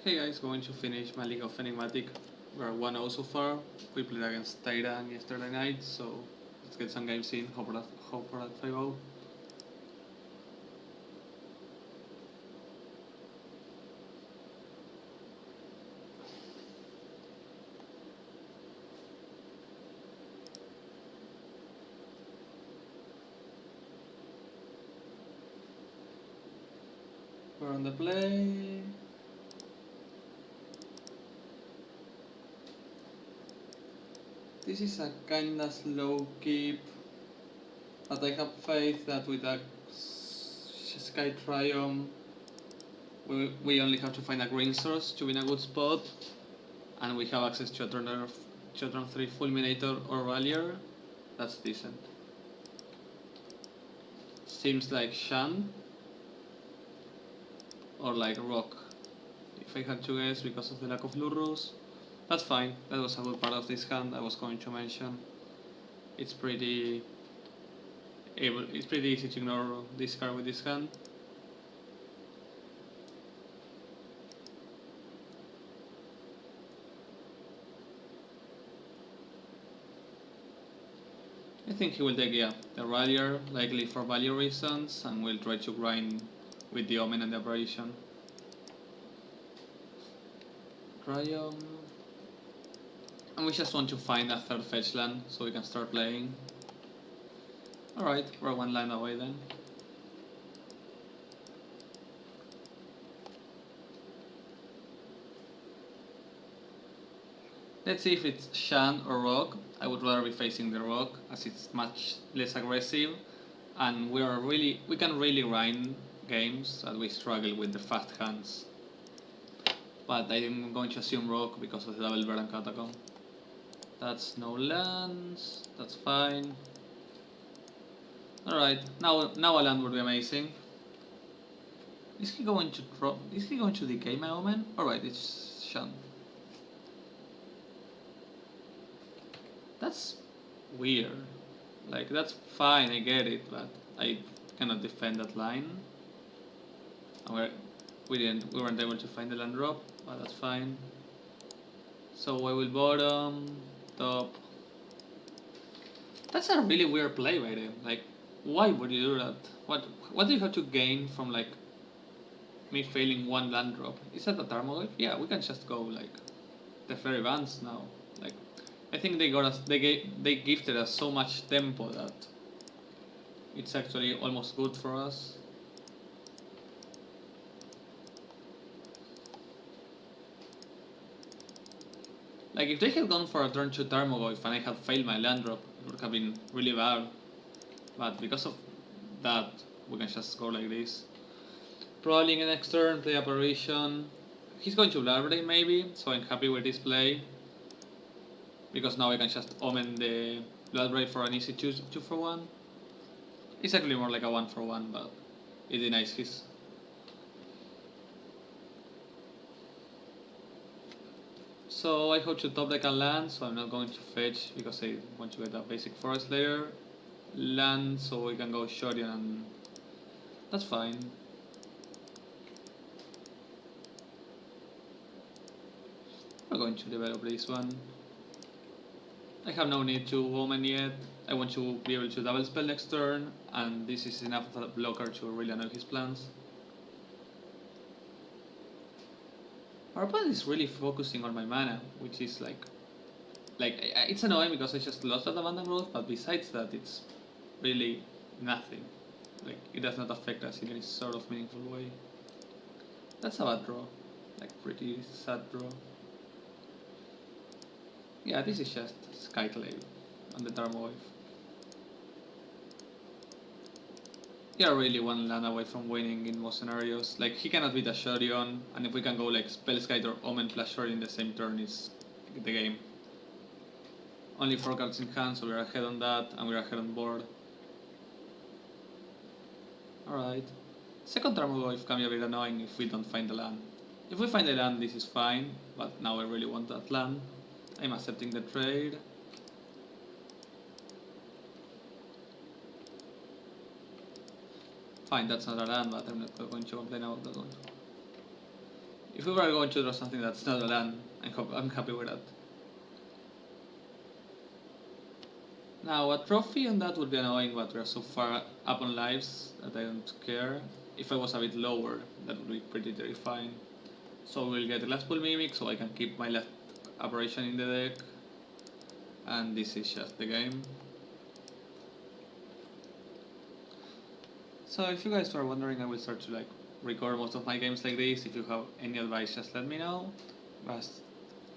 Hey guys, going to finish my League of Enigmatic. We're 1-0 so far. We played against Titan yesterday night, so let's get some games in. Hope for that 5-0. We're on the play. This is a kinda slow keep, but I have faith that with a Sky Triumph we only have to find a green source to be in a good spot, and we have access to a turn 3 Fulminator or Rallier. That's decent. Seems like Shan or like Rock, if I had to guess, because of the lack of Lurus. That's fine, that was a good part of this hand I was going to mention. It's pretty easy to ignore this card with this hand. I think he will take, yeah, the Rallier, likely for value reasons, and will try to grind with the Omen and the Aberration. Triumph. And we just want to find a third fetch land so we can start playing. Alright, we're one land away then. Let's see if it's Shan or Rock. I would rather be facing the Rock, as it's much less aggressive, and we can really grind games that we struggle with the fast hands. But I'm going to assume Rock because of the double Bird and Catacomb. That's no lands, that's fine. Alright, now a land would be amazing. Is he going to drop? Is he going to decay my Omen? Alright, it's Shan. That's weird. Like, that's fine, I get it, but I cannot defend that line. And we weren't able to find the land drop, but that's fine. So I will bottom, top. That's a really weird play by them. Like, why would you do that? What do you have to gain from like me failing one land drop? Is that a Tarmogoyf? Yeah, we can just go like the fairy bands now. Like, I think they got us. They gifted us so much tempo that it's actually almost good for us. Like, if they had gone for a turn 2 Tarmogoyf and I had failed my land drop, it would have been really bad. But because of that, we can just go like this. Probably in the next turn, play Apparition. He's going to Bloodbraid maybe, so I'm happy with this play. Because now I can just Omen the Bloodbraid for an easy 2 for 1. It's actually more like a 1 for 1, but it denies his. So I hope to top deck a land, so I'm not going to fetch because I want to get a basic forest layer. Land, so we can go Shorian, and that's fine. We're going to develop this one. I have no need to Omen yet. I want to be able to double spell next turn, and this is enough of a blocker to really annoy his plans. Our opponent is really focusing on my mana, which is like it's annoying because I just lost that abundant growth, but besides that, it's really nothing. Like, it does not affect us in any sort of meaningful way. That's a bad draw, like pretty sad draw. Yeah, this is just Skyclave on the Tarmogoyf. We are really one land away from winning in most scenarios. Like, he cannot beat a Shorion, and if we can go like Spellskite or Omen plus Shorion in the same turn, it's the game. Only 4 cards in hand, so we're ahead on that, and we're ahead on board. Alright. Second Tarmogoyf can be a bit annoying if we don't find the land. If we find the land, this is fine, but now I really want that land. I'm accepting the trade. Fine, that's not a land, but I'm not going to complain about that one. If we were going to draw something that's not a land, I'm happy with that. Now, a trophy on that would be annoying, but we're so far up on lives that I don't care. If I was a bit lower, that would be pretty terrifying. So we'll get the last pull mimic, so I can keep my last aberration in the deck. And this is just the game. So if you guys were wondering, I will start to like record most of my games like this. If you have any advice, just let me know. But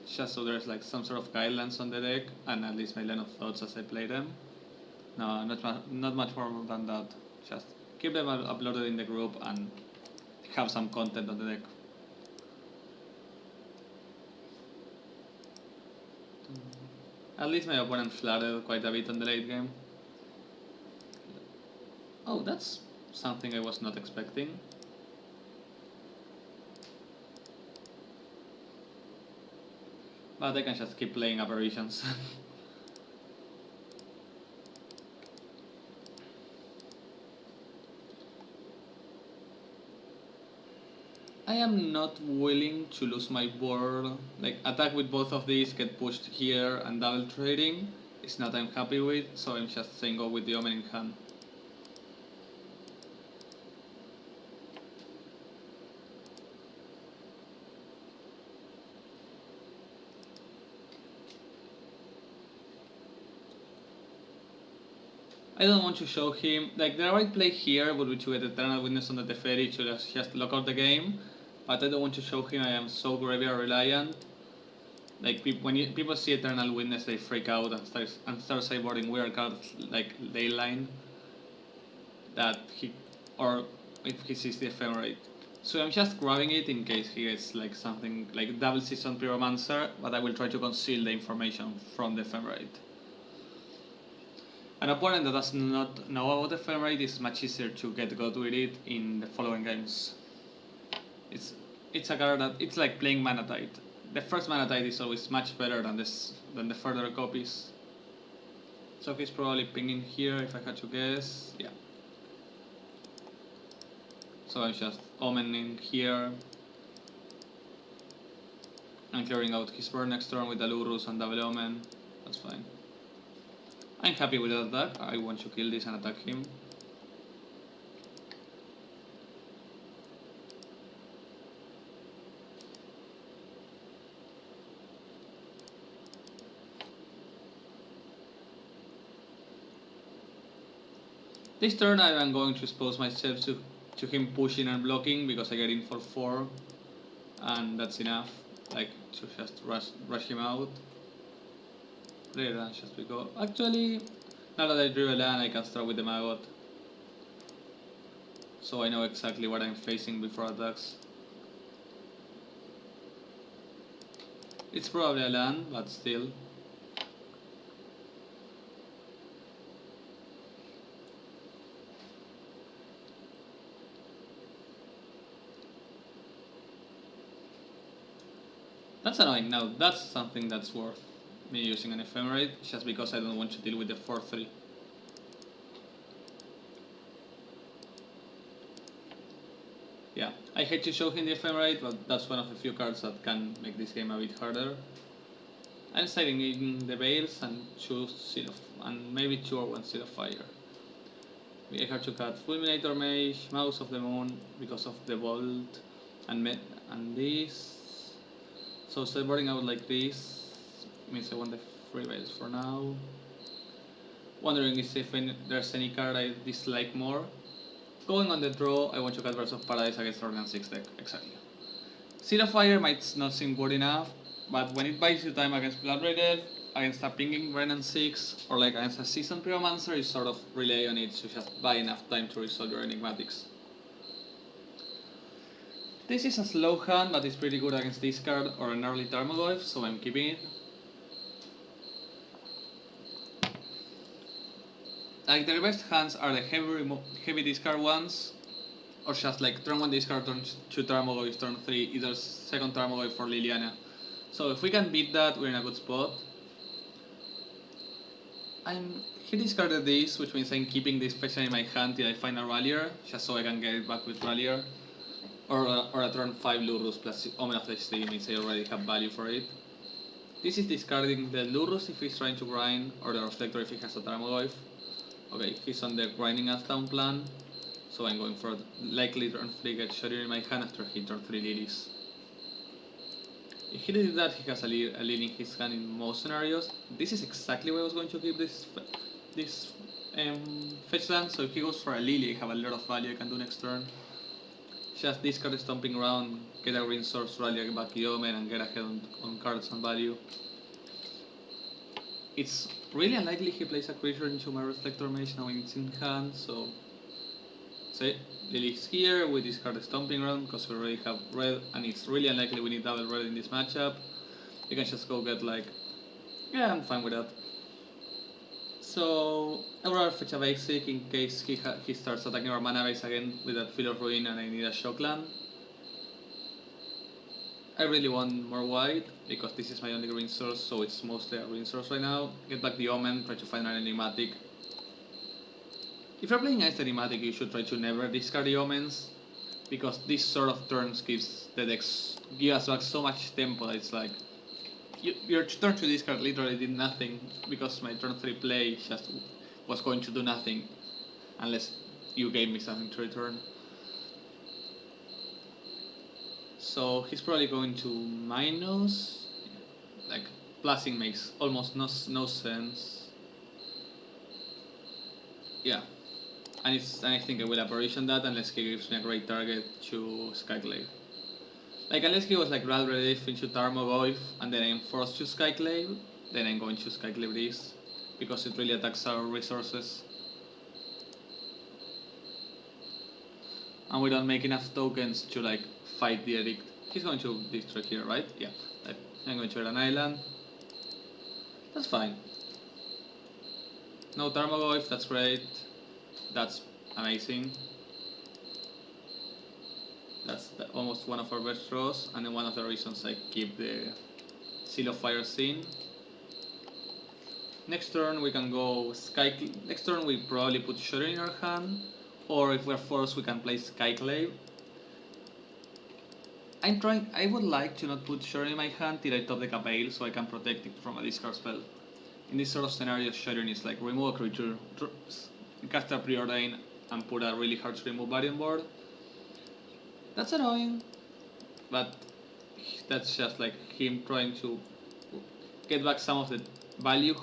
just so there's like some sort of guidelines on the deck, and at least my line of thoughts as I play them. No, not much more than that. Just keep them uploaded in the group and have some content on the deck. At least my opponent flooded quite a bit on the late game. Oh, that's something I was not expecting. But I can just keep playing aberrations. I am not willing to lose my board. Like, attack with both of these, get pushed here and double trading. It's not I'm happy with, so I'm just saying go with the Omen in hand. I don't want to show him, like the right play here would be to get Eternal Witness on the Teferi to just lock out the game, but I don't want to show him I am so graveyard reliant. Like when people see Eternal Witness, they freak out and start sideboarding weird cards like Leyline, that he, or if he sees the ephemerate. So I'm just grabbing it in case he gets like something like double season Pyromancer, but I will try to conceal the information from the ephemerate. An opponent that does not know about ephemerate is much easier to get good with it in the following games. It's a card that it's like playing Mana Tide. The first Mana Tide is always much better than the further copies. So he's probably pinging here if I had to guess. Yeah. So I'm just omening here. I'm clearing out his burn next turn with the Lurus and double omen. That's fine. I'm happy with that attack. I want to kill this and attack him. This turn I am going to expose myself to him pushing and blocking because I get in for 4 and that's enough, like to just rush him out. Play land just because. Actually, now that I drew a land I can start with the Maggot. So I know exactly what I'm facing before attacks. It's probably a land, but still. That's annoying. Now that's something that's worth me using an ephemerate, just because I don't want to deal with the 4-3. Yeah, I hate to show him the ephemerate, but that's one of the few cards that can make this game a bit harder. I'm saving in the Veils and and maybe 2 or 1 Seal of Fire. I have to cut Fulminator Mage, Mouse of the Moon because of the Bolt, and this. So sideboarding out like this means I want the free Veils for now. Wondering if there's any card I dislike more. Going on the draw, I want to cut Birds of Paradise against Organ 6 deck, exactly. Seal of Fire might not seem good enough, but when it buys you time against Bloodbraid Elf, against a pinging Renan 6, or like against a Seasoned Pyromancer, you sort of rely on it to just buy enough time to resolve your enigmatics. This is a slow hand, but it's pretty good against this card or an early Tarmogoyf, so I'm keeping it. Like the best hands are the heavy discard ones, or just like turn 1 discard, turn 2 Tarmogoyf, turn 3 either second Tarmogoyf or Liliana. So if we can beat that, we're in a good spot. He discarded this, which means I'm keeping this special in my hand till I find a Rallier, just so I can get it back with Rallier. or a turn 5 Lurrus plus Omen of the Stream means I already have value for it. This is discarding the Lurrus if he's trying to grind, or the Reflector if he has a Tarmogoyf. Okay, he's on the grinding us down plan, so I'm going for likely turn 3 get Shadow in my hand after he turn 3 Lilies. If he did that, he has a Lily in his hand in most scenarios. This is exactly where I was going to keep this fetch land, so if he goes for a Lily, I have a lot of value I can do next turn. Just discard Stomping Ground, get a green source, rally back the Omen, and get ahead on cards and value. It's really unlikely he plays a creature into my Reflector Mage now it's in hand, so... Say, Lily's here, we discard the Stomping Ground because we already have red, and it's really unlikely we need double red in this matchup. You can just go get like... Yeah, I'm fine with that. So, I would rather fetch a basic in case he starts attacking our mana base again with that Field of Ruin and I need a Shock land. I really want more white because this is my only green source, so it's mostly a green source right now. Get back the Omen, try to find an Enigmatic. If you're playing against Enigmatic, you should try to never discard the Omens, because this sort of turns gives the decks give us back so much tempo that it's like your turn to discard literally did nothing because my turn 3 play just was going to do nothing unless you gave me something to return. So he's probably going to minus, like plusing makes almost no sense. Yeah, and I think I will apparition that unless he gives me a great target to Skyclave. Like unless he was like Rad Relief into Tarmogoyf and then I'm forced to Skyclave, then I'm going to Skyclave this because it really attacks our resources. And we don't make enough tokens to like fight the Edict. He's going to destroy here, right? Yeah. I'm going to add an island. That's fine. No Tarmogoyf, that's great. That's amazing. That's almost one of our best draws, and then one of the reasons I keep the Seal of Fire Scene. Next turn we can go Next turn we probably put Shudder in our hand, or if we're forced we can play Skyclave. I would like to not put Shudder in my hand till I top the Capale so I can protect it from a discard spell. In this sort of scenario, Shudder is like remove a creature, cast a Preordain, and put a really hard to remove variant board. That's annoying, but that's just like him trying to get back some of the value.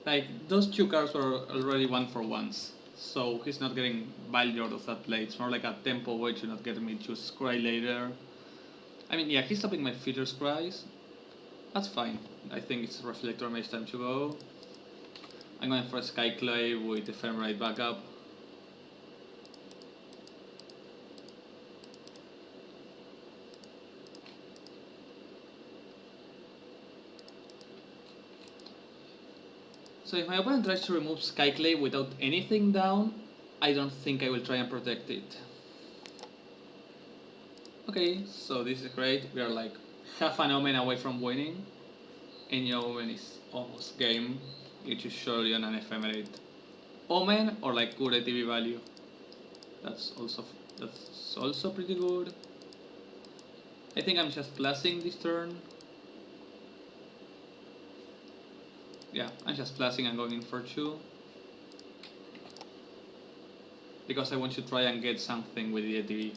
Like, those two cards were already 1-for-1s, so he's not getting value out of that play. It's more like a tempo way to not get me to scry later. I mean, yeah, he's stopping my future scries. That's fine. I think it's Reflector Mage time to go. I'm going for a Skyclave with Ephemerate backup. So if my opponent tries to remove Skyclave without anything down, I don't think I will try and protect it. Okay, so this is great. We are like half an Omen away from winning. Any Omen is almost game. You choose surely on an Ephemerate. Omen or like good ATB value. That's also pretty good. I think I'm just plusing this turn. Yeah, I'm just plusing and going in for 2. Because I want to try and get something with the ATB.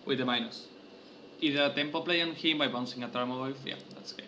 With the minus. Either a tempo play on him by bouncing a Tarmogoyf, yeah, that's game.